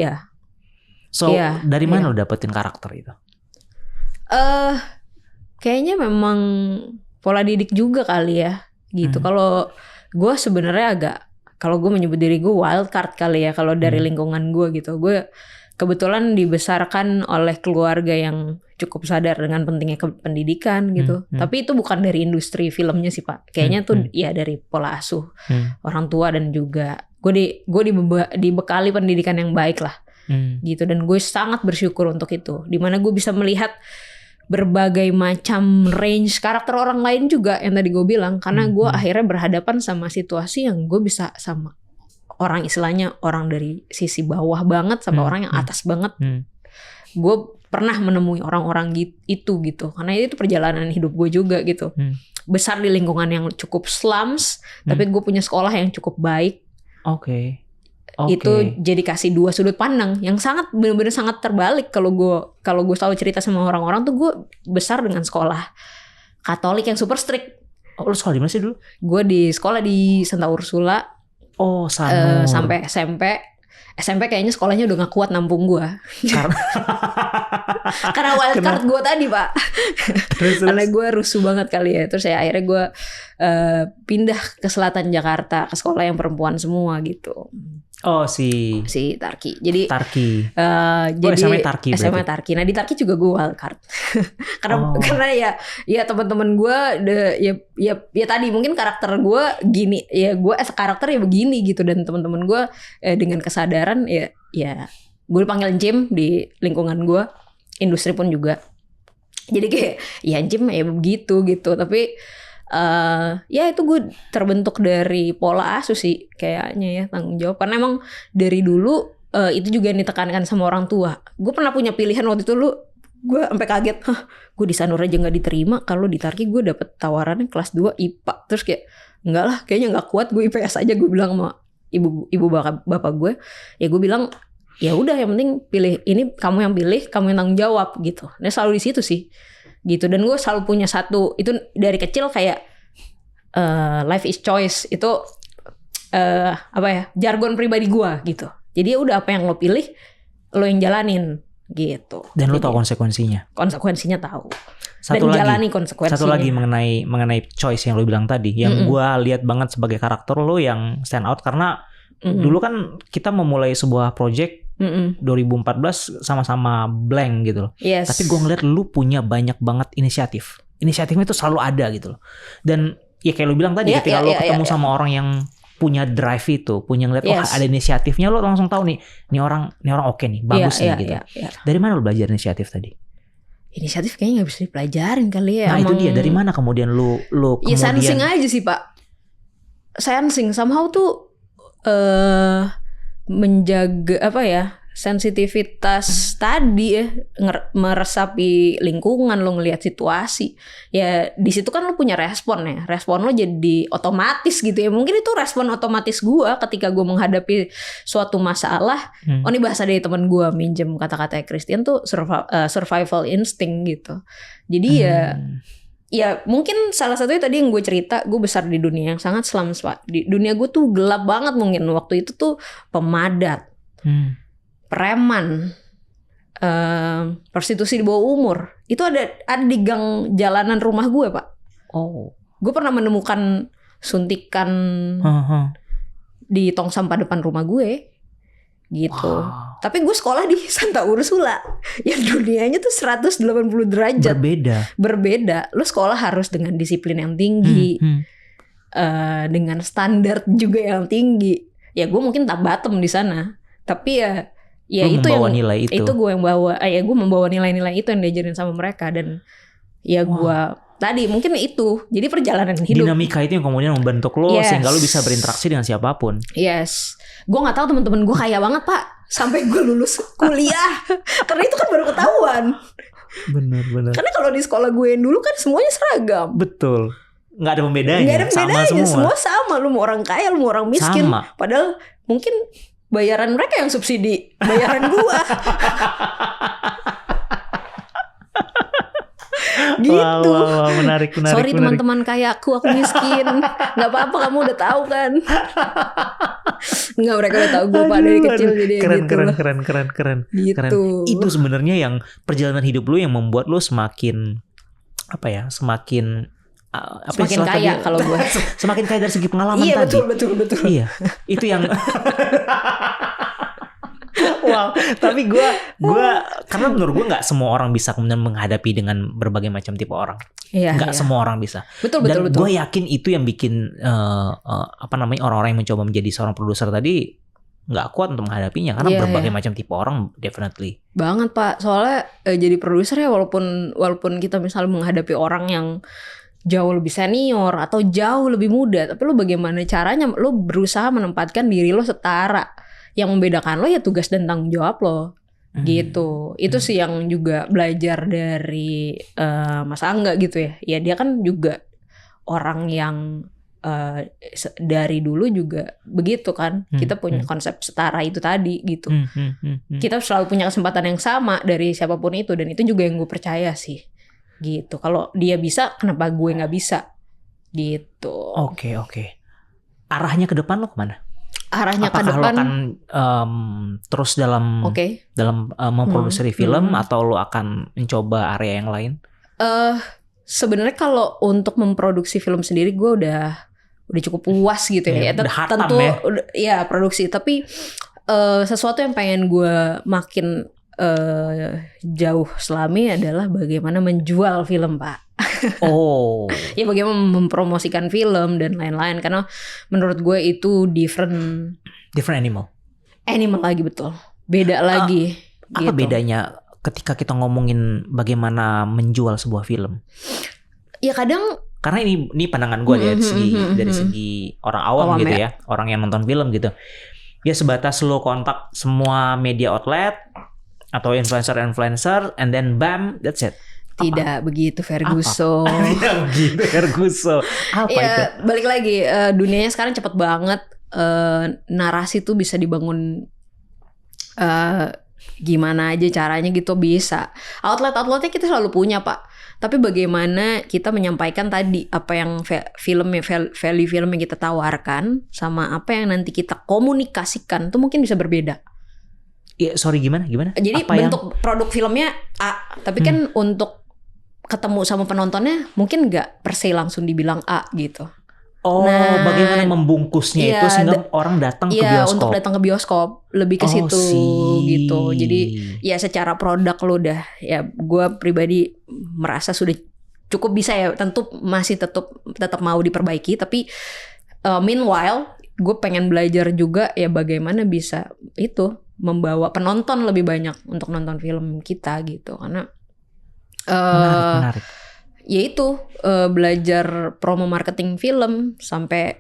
So dari mana lu dapetin karakter itu? Kayaknya memang pola didik juga kali ya gitu. Kalau gue sebenarnya agak, kalau gue menyebut diri gue wild card kali ya kalau dari lingkungan gue gitu. Gue kebetulan dibesarkan oleh keluarga yang cukup sadar dengan pentingnya pendidikan gitu. Tapi itu bukan dari industri filmnya sih Pak. Kayaknya tuh ya dari pola asuh orang tua, dan juga gue dibekali pendidikan yang baik lah gitu. Dan gue sangat bersyukur untuk itu. Dimana gue bisa melihat berbagai macam range karakter orang lain juga yang tadi gue bilang. Karena gue akhirnya berhadapan sama situasi yang gue bisa sama orang, istilahnya orang dari sisi bawah banget sama orang yang atas banget. Gue pernah menemui orang-orang itu gitu. Karena itu perjalanan hidup gue juga gitu. Besar di lingkungan yang cukup slums, tapi gue punya sekolah yang cukup baik. Oke. Itu jadi kasih dua sudut pandang yang sangat benar-benar sangat terbalik. Kalau gue selalu cerita sama orang-orang tuh, gue besar dengan sekolah Katolik yang super strict. Lo sekolah di mana sih dulu? Gue di sekolah di Santa Ursula. Oh, Sanur. Sampai SMP kayaknya sekolahnya udah gak kuat nampung gue. Karena wildcard gue tadi Pak. Karena gue rusuh banget kali ya. Terus akhirnya gue pindah ke selatan Jakarta, ke sekolah yang perempuan semua gitu. Oh, si Tarki. Jadi Tarki. Jadi SMA Tarki. SMA Tarki. Nah di Tarki juga gue wildcard. karena ya teman-teman gue ya tadi mungkin karakter gue gini, ya gue karakter ya begini gitu, dan teman-teman gue dengan kesadaran ya gue dipanggil Jim di lingkungan gue, industri pun juga. Jadi kayak ya Jim ya begitu gitu, tapi ya itu gue terbentuk dari pola asuh sih kayaknya ya, tanggung jawab. Karena emang dari dulu itu juga yang ditekankan sama orang tua. Gue pernah punya pilihan waktu itu, gue sampai kaget, gue di Sanur aja nggak diterima, kalau di Tarki gue dapet tawarannya kelas 2 IPA. Terus kayak enggak lah, kayaknya nggak kuat, gue IPS aja. Gue bilang sama ibu bapak gue, ya gue bilang ya udah, yang penting pilih ini, kamu yang pilih, kamu yang tanggung jawab gitu. Nah selalu di situ sih gitu. Dan gue selalu punya satu itu dari kecil, kayak life is choice itu apa ya, jargon pribadi gue gitu. Jadi udah apa yang lo pilih, lo yang jalanin gitu. Dan lo tahu konsekuensinya tahu. Satu dan lagi, jalani konsekuensinya. Satu lagi mengenai choice yang lo bilang tadi, yang gue lihat banget sebagai karakter lo yang stand out. Karena dulu kan kita memulai sebuah project 2014 sama-sama blank gitu loh. Yes. Tapi gue ngeliat lu punya banyak banget inisiatif. Inisiatifnya itu selalu ada gitu loh. Dan ya kayak lu bilang tadi, ketika lu ketemu sama orang yang punya drive itu, punya ngeliat ada inisiatifnya, lu langsung tahu nih orang oke nih, bagus nih gitu. Dari mana lu belajar inisiatif tadi? Inisiatif kayaknya nggak bisa dipelajarin kali ya. Nah itu dia, dari mana kemudian lu kemudian? Ya sensing aja sih Pak. Sensing somehow tuh menjaga apa ya, sensitivitas tadi ya, meresapi lingkungan, lo ngelihat situasi ya, di situ kan lo punya respon lo jadi otomatis gitu ya. Mungkin itu respon otomatis gue ketika gue menghadapi suatu masalah. Oh ini bahasa dari teman gue, minjem kata-kata Christian tuh survival instinct gitu. Jadi ya mungkin salah satunya tadi yang gue cerita, gue besar di dunia yang sangat slums Pak. Di dunia gue tuh gelap banget, mungkin waktu itu tuh pemadat, preman, prostitusi di bawah umur. Itu ada di gang jalanan rumah gue Pak. Oh, gue pernah menemukan suntikan di tong sampah depan rumah gue gitu. Wow. Tapi gue sekolah di Santa Ursula yang dunianya tuh 180 derajat berbeda. Lo sekolah harus dengan disiplin yang tinggi, dengan standar juga yang tinggi. Ya gue mungkin tak bottom di sana, tapi ya lu itu yang nilai itu gue yang bawa. Ya gue membawa nilai-nilai itu yang diajarin sama mereka. Dan ya gue tadi mungkin itu jadi perjalanan hidup. Dinamika itu yang kemudian membentuk lo, sehingga lo bisa berinteraksi dengan siapapun. Yes. Gue nggak tahu teman-teman gue kaya banget Pak sampai gue lulus kuliah. Karena itu kan baru ketahuan. Benar. Karena kalau di sekolah gue yang dulu kan semuanya seragam. Betul. Nggak ada pembedanya. Nggak ada pembedanya. Semua sama. Lu mau orang kaya, lu mau orang miskin. Sama. Padahal mungkin bayaran mereka yang subsidi bayaran gue. Gitu. Wow, menarik. Sorry teman-teman kayak aku miskin. Gak apa-apa, kamu udah tahu kan. Enggak, mereka udah tahu gue Pak dari kecil. Jadi keren, gitu. Keren. Gitu. Keren. Itu sebenarnya yang perjalanan hidup lu yang membuat lu semakin semakin kaya kalau gue. Semakin kaya dari segi pengalaman tadi. Iya betul. Iya, itu yang wow, tapi gue karena menurut gue nggak semua orang bisa kemudian menghadapi dengan berbagai macam tipe orang. Nggak semua orang bisa. Betul. Gue yakin itu yang bikin orang-orang yang mencoba menjadi seorang produser tadi nggak kuat untuk menghadapinya karena berbagai macam tipe orang definitely. Banget Pak, soalnya jadi produser ya walaupun kita misalnya menghadapi orang yang jauh lebih senior atau jauh lebih muda, tapi lo bagaimana caranya lo berusaha menempatkan diri lo setara. Yang membedakan lo ya tugas dan tanggung jawab lo. Gitu. Itu sih yang juga belajar dari Mas Angga gitu ya. Ya dia kan juga orang yang dari dulu juga begitu kan. Kita punya konsep setara itu tadi gitu. Kita selalu punya kesempatan yang sama dari siapapun itu. Dan itu juga yang gue percaya sih. Gitu. Kalau dia bisa, kenapa gue gak bisa? Gitu. Oke. Arahnya ke depan lo kemana? Arahnya apakah ke depan lo akan terus dalam memproduksi film atau lo akan mencoba area yang lain? Sebenarnya kalau untuk memproduksi film sendiri gue udah cukup puas gitu ya. Udah hatam tentu ya. Produksi, tapi sesuatu yang pengen gue makin jauh selami adalah bagaimana menjual film, Pak. Oh. Ya bagaimana mempromosikan film dan lain-lain, karena menurut gue itu different animal lagi, betul, beda lagi. Apa bedanya ketika kita ngomongin bagaimana menjual sebuah film? Ya kadang karena ini pandangan gue dari segi orang awam gitu ya, orang yang nonton film gitu. Ya sebatas lo kontak semua media outlet atau influencer and then bam, that's it. Tidak begitu Ferguson. Tidak begitu Ferguson. Apa itu? Balik lagi, dunianya sekarang cepet banget. Narasi tuh bisa dibangun gimana aja caranya gitu bisa. Outletnya kita selalu punya, Pak. Tapi bagaimana kita menyampaikan tadi apa yang value film yang kita tawarkan sama apa yang nanti kita komunikasikan tuh mungkin bisa berbeda. Ya, sorry gimana? Jadi apa bentuk produk filmnya A, tapi kan untuk ketemu sama penontonnya mungkin nggak per se langsung dibilang A gitu. Oh, bagaimana membungkusnya itu sehingga orang datang ke bioskop. Iya, untuk datang ke bioskop lebih ke situ gitu. Jadi ya secara produk lo udah, ya gue pribadi merasa sudah cukup bisa ya. Tentu masih tetap mau diperbaiki, tapi meanwhile gue pengen belajar juga ya bagaimana bisa itu membawa penonton lebih banyak untuk nonton film kita gitu, karena menarik. Ya itu belajar promo marketing film sampai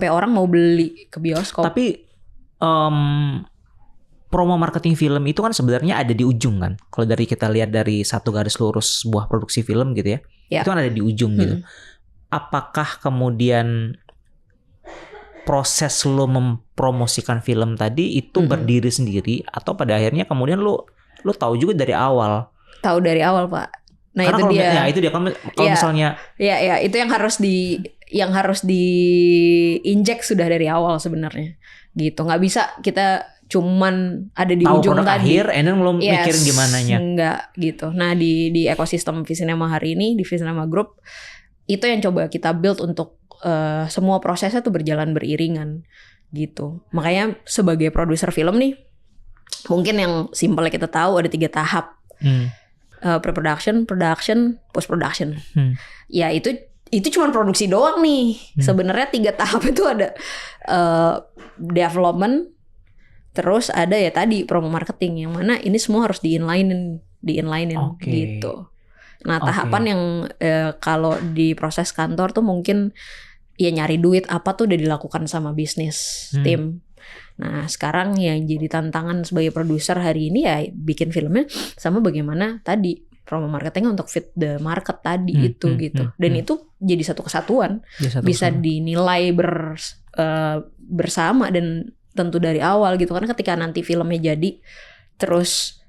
orang mau beli ke bioskop. Tapi promo marketing film itu kan sebenarnya ada di ujung kan. Kalau dari kita lihat dari satu garis lurus sebuah produksi film gitu ya. Itu kan ada di ujung gitu. Apakah kemudian proses lo mempromosikan film tadi itu berdiri sendiri atau pada akhirnya kemudian lo tahu juga dari awal? Tahu dari awal, Pak. Nah, karena itu dia. Ya itu dia kalau misalnya. Ya itu yang harus diinjek sudah dari awal sebenarnya. Gitu. Nggak bisa kita cuman ada di tahu ujung produk tadi. Akhir, and then belum mikirin gimananya. Enggak gitu. Nah di ekosistem Visinema hari ini, di Visinema Group, itu yang coba kita build untuk semua prosesnya tuh berjalan beriringan gitu. Makanya sebagai produser film nih, mungkin yang simpelnya kita tahu ada 3 tahap. Pre-production, production, post-production. Ya itu cuma produksi doang nih. Sebenarnya 3 tahap itu ada development, terus ada ya tadi promo marketing, yang mana ini semua harus di-inlinein gitu. Nah tahapan yang kalau di proses kantor tuh mungkin ya nyari duit apa tuh udah dilakukan sama bisnis tim. Nah sekarang yang jadi tantangan sebagai produser hari ini ya bikin filmnya sama bagaimana tadi promo marketing untuk fit the market tadi gitu. Dan itu jadi satu kesatuan, bisa dinilai bersama dan tentu dari awal gitu. Karena ketika nanti filmnya jadi, terus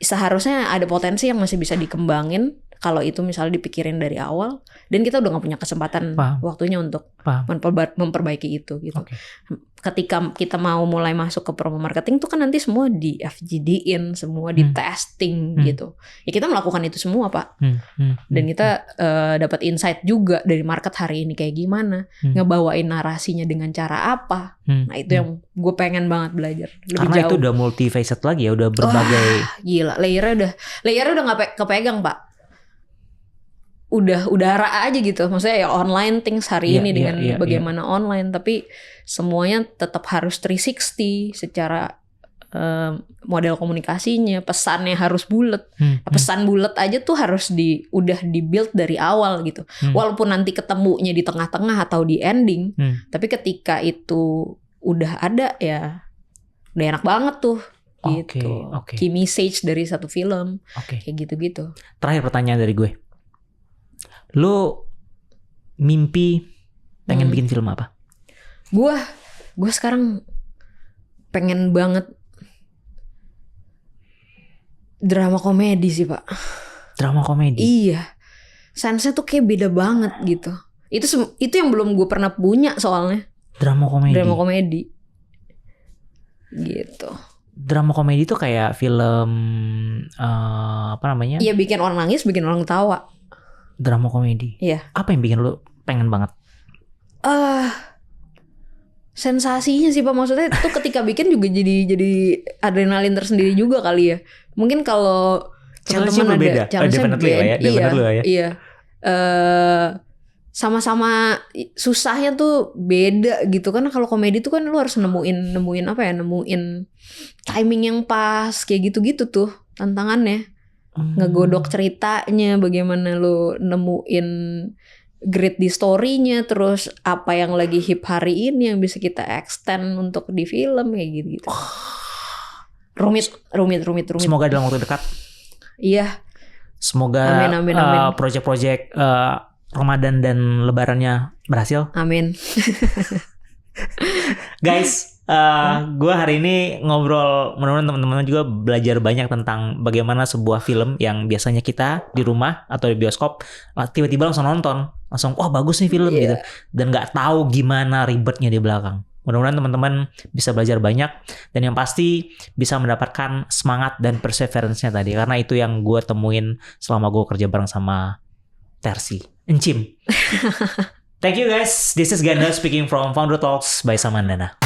seharusnya ada potensi yang masih bisa dikembangin kalau itu misalnya dipikirin dari awal dan kita udah nggak punya kesempatan waktunya untuk memperbaiki itu gitu. Ketika kita mau mulai masuk ke promo marketing tuh kan nanti semua di FGD-in, semua di testing gitu. Ya kita melakukan itu semua Pak. Dan kita dapat insight juga dari market hari ini kayak gimana, ngebawain narasinya dengan cara apa. Nah itu yang gue pengen banget belajar lebih karena jauh. Itu udah multifaceted lagi ya, udah berbagai. Gila, layernya udah nggak kepegang Pak. Udah arah aja gitu. Maksudnya ya online things hari ini dengan bagaimana online, tapi semuanya tetap harus 360 secara model komunikasinya, pesannya harus bulat. Pesan bulat aja tuh harus udah di-build dari awal gitu. Walaupun nanti ketemunya di tengah-tengah atau di ending, tapi ketika itu udah ada ya udah enak banget tuh. Gitu. Key message dari satu film. Kayak gitu-gitu. Terakhir pertanyaan dari gue. Lu mimpi pengen bikin film apa? Gue sekarang pengen banget drama komedi sih Pak. Drama komedi? Iya. Sense-nya tuh kayak beda banget gitu. Itu yang belum gue pernah punya soalnya. Drama komedi. Gitu. Drama komedi tuh kayak film apa namanya? Iya, bikin orang nangis, bikin orang tawa. Drama komedi. Iya. Apa yang bikin lu pengen banget? Sensasinya sih Pak, maksudnya tuh ketika bikin juga jadi adrenalin tersendiri juga kali ya. Mungkin kalau teman-teman ada challenge-nya beda. Iya. Sama-sama susahnya tuh beda gitu kan. Kalau komedi tuh kan lu harus nemuin timing yang pas kayak gitu-gitu tuh tantangannya. Ngegodok ceritanya, bagaimana lu nemuin grid di story-nya, terus apa yang lagi hip hari ini yang bisa kita extend untuk di film kayak gitu. Rumit. Semoga dalam waktu dekat. Iya. Semoga amin. Project-project Ramadan dan Lebarannya berhasil. Amin. Guys, gue hari ini ngobrol, mudah-mudahan teman-teman juga belajar banyak tentang bagaimana sebuah film yang biasanya kita di rumah atau di bioskop tiba-tiba langsung nonton, langsung wah bagus nih film gitu, dan nggak tahu gimana ribetnya di belakang. Mudah-mudahan teman-teman bisa belajar banyak dan yang pasti bisa mendapatkan semangat dan perseverance-nya tadi, karena itu yang gue temuin selama gue kerja bareng sama Tersi, Encim. Thank you guys. This is Ganda speaking from Founder Talks by Samandana.